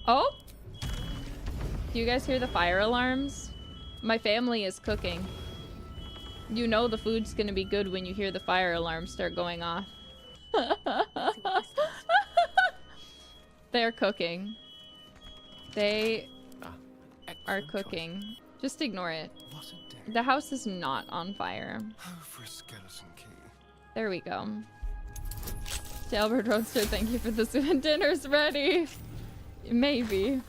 Oh! Do you guys hear the fire alarms? My family is cooking. You know the food's gonna be good when you hear the fire alarms start going off. They're cooking. They are cooking. Just ignore it. The house is not on fire. There we go. Jailbird Roadster, thank you for the soup. Dinner's ready. Maybe.